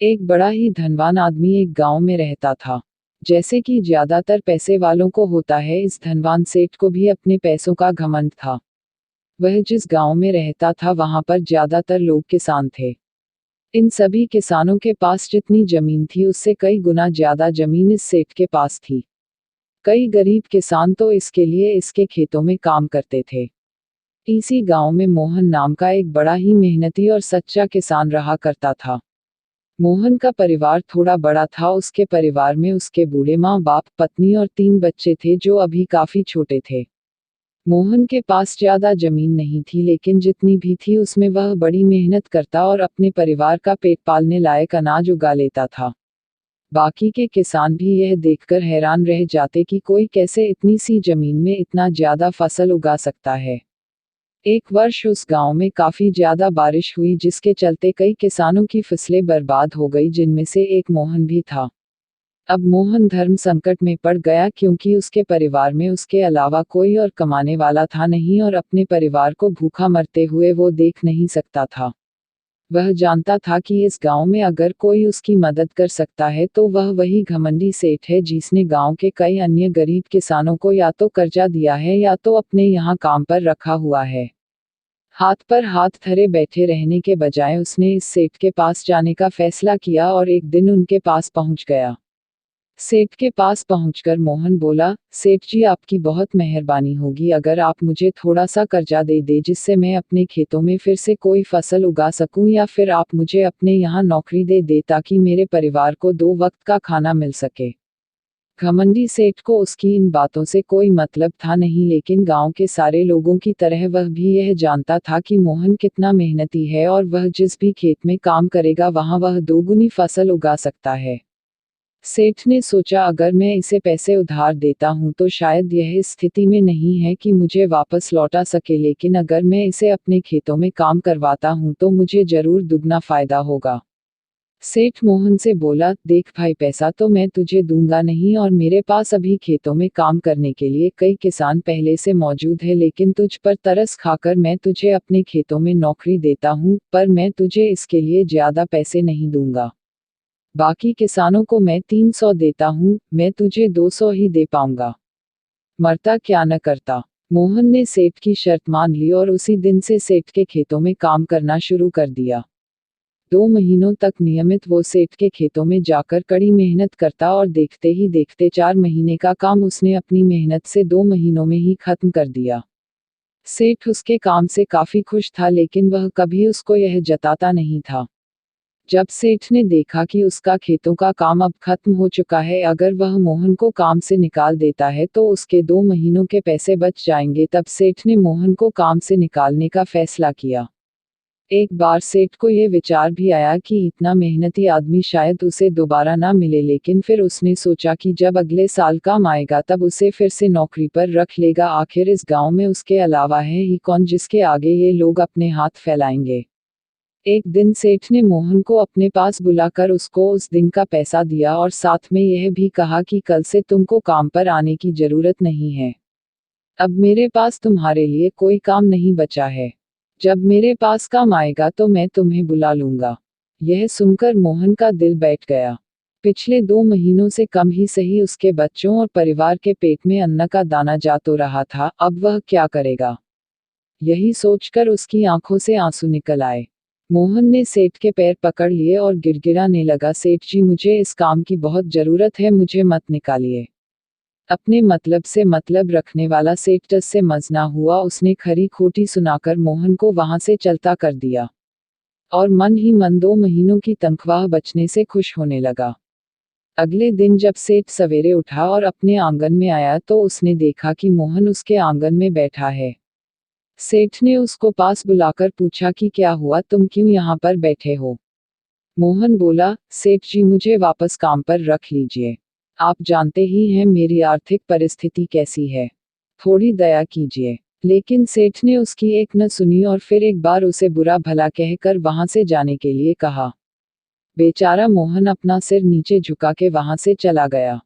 एक बड़ा ही धनवान आदमी एक गांव में रहता था। जैसे कि ज्यादातर पैसे वालों को होता है, इस धनवान सेठ को भी अपने पैसों का घमंड था। वह जिस गांव में रहता था वहां पर ज्यादातर लोग किसान थे। इन सभी किसानों के पास जितनी जमीन थी उससे कई गुना ज्यादा जमीन इस सेठ के पास थी। कई गरीब किसान तो इसके लिए इसके खेतों में काम करते थे। इसी गांव में मोहन नाम का एक बड़ा ही मेहनती और सच्चा किसान रहा करता था। मोहन का परिवार थोड़ा बड़ा था। उसके परिवार में उसके बूढ़े माँ बाप, पत्नी और 3 बच्चे थे जो अभी काफी छोटे थे। मोहन के पास ज्यादा जमीन नहीं थी, लेकिन जितनी भी थी उसमें वह बड़ी मेहनत करता और अपने परिवार का पेट पालने लायक अनाज उगा लेता था। बाकी के किसान भी यह देखकर हैरान रह जाते कि कोई कैसे इतनी सी जमीन में इतना ज्यादा फसल उगा सकता है। एक वर्ष उस गांव में काफी ज्यादा बारिश हुई, जिसके चलते कई किसानों की फसलें बर्बाद हो गई, जिनमें से एक मोहन भी था। अब मोहन धर्म संकट में पड़ गया, क्योंकि उसके परिवार में उसके अलावा कोई और कमाने वाला था नहीं और अपने परिवार को भूखा मरते हुए वो देख नहीं सकता था। वह जानता था कि इस गांव में अगर कोई उसकी मदद कर सकता है तो वह वही घमंडी सेठ है, जिसने गांव के कई अन्य गरीब किसानों को या तो कर्जा दिया है या तो अपने यहाँ काम पर रखा हुआ है। हाथ पर हाथ धरे बैठे रहने के बजाय उसने इस सेठ के पास जाने का फैसला किया और एक दिन उनके पास पहुंच गया। सेठ के पास पहुंचकर मोहन बोला, सेठ जी, आपकी बहुत मेहरबानी होगी अगर आप मुझे थोड़ा सा कर्जा दे जिससे मैं अपने खेतों में फिर से कोई फसल उगा सकूं, या फिर आप मुझे अपने यहाँ नौकरी दे ताकि मेरे परिवार को 2 वक्त का खाना मिल सके। घमंडी सेठ को उसकी इन बातों से कोई मतलब था नहीं, लेकिन गांव के सारे लोगों की तरह वह भी यह जानता था कि मोहन कितना मेहनती है और वह जिस भी खेत में काम करेगा वहां वह 2 गुनी फसल उगा सकता है। सेठ ने सोचा, अगर मैं इसे पैसे उधार देता हूं तो शायद यह इस स्थिति में नहीं है कि मुझे वापस लौटा सके, लेकिन अगर मैं इसे अपने खेतों में काम करवाता हूं तो मुझे जरूर दुगना फायदा होगा। सेठ मोहन से बोला, देख भाई, पैसा तो मैं तुझे दूंगा नहीं और मेरे पास अभी खेतों में काम करने के लिए कई किसान पहले से मौजूद है, लेकिन तुझ पर तरस खाकर मैं तुझे अपने खेतों में नौकरी देता हूँ, पर मैं तुझे इसके लिए ज्यादा पैसे नहीं दूंगा। बाकी किसानों को मैं 300 देता हूँ, मैं तुझे 200 ही दे पाऊंगा। मरता क्या न करता। मोहन ने सेठ की शर्त मान ली और उसी दिन से सेठ के खेतों में काम करना शुरू कर दिया। 2 महीनों तक नियमित वो सेठ के खेतों में जाकर कड़ी मेहनत करता और देखते ही देखते 4 महीने का काम उसने अपनी मेहनत से 2 महीनों में ही खत्म कर दिया। सेठ उसके काम से काफी खुश था, लेकिन वह कभी उसको यह जताता नहीं था। जब सेठ ने देखा कि उसका खेतों का काम अब खत्म हो चुका है, अगर वह मोहन को काम से निकाल देता है तो उसके 2 महीनों के पैसे बच जाएंगे, तब सेठ ने मोहन को काम से निकालने का फैसला किया। एक बार सेठ को ये विचार भी आया कि इतना मेहनती आदमी शायद उसे दोबारा ना मिले, लेकिन फिर उसने सोचा कि जब अगले साल काम आएगा तब उसे फिर से नौकरी पर रख लेगा। आखिर इस गांव में उसके अलावा है ही कौन जिसके आगे ये लोग अपने हाथ फैलाएंगे। एक दिन सेठ ने मोहन को अपने पास बुलाकर उसको उस दिन का पैसा दिया और साथ में यह भी कहा कि कल से तुमको काम पर आने की जरूरत नहीं है। अब मेरे पास तुम्हारे लिए कोई काम नहीं बचा है। जब मेरे पास काम आएगा तो मैं तुम्हें बुला लूंगा। यह सुनकर मोहन का दिल बैठ गया। पिछले 2 महीनों से कम ही सही उसके बच्चों और परिवार के पेट में अन्न का दाना जा तो रहा था, अब वह क्या करेगा। यही सोचकर उसकी आंखों से आंसू निकल आए। मोहन ने सेठ के पैर पकड़ लिए और गिड़गिड़ाने लगा, सेठ जी, मुझे इस काम की बहुत जरूरत है, मुझे मत निकालिए। अपने मतलब से मतलब रखने वाला सेठ टस से मजना हुआ। उसने खरी खोटी सुनाकर मोहन को वहां से चलता कर दिया और मन ही मन 2 महीनों की तनख्वाह बचने से खुश होने लगा। अगले दिन जब सेठ सवेरे उठा और अपने आंगन में आया तो उसने देखा कि मोहन उसके आंगन में बैठा है। सेठ ने उसको पास बुलाकर पूछा कि क्या हुआ, तुम क्यों यहाँ पर बैठे हो। मोहन बोला, सेठ जी, मुझे वापस काम पर रख लीजिए। आप जानते ही हैं मेरी आर्थिक परिस्थिति कैसी है, थोड़ी दया कीजिए। लेकिन सेठ ने उसकी एक न सुनी और फिर एक बार उसे बुरा भला कहकर वहां से जाने के लिए कहा। बेचारा मोहन अपना सिर नीचे झुका के वहां से चला गया।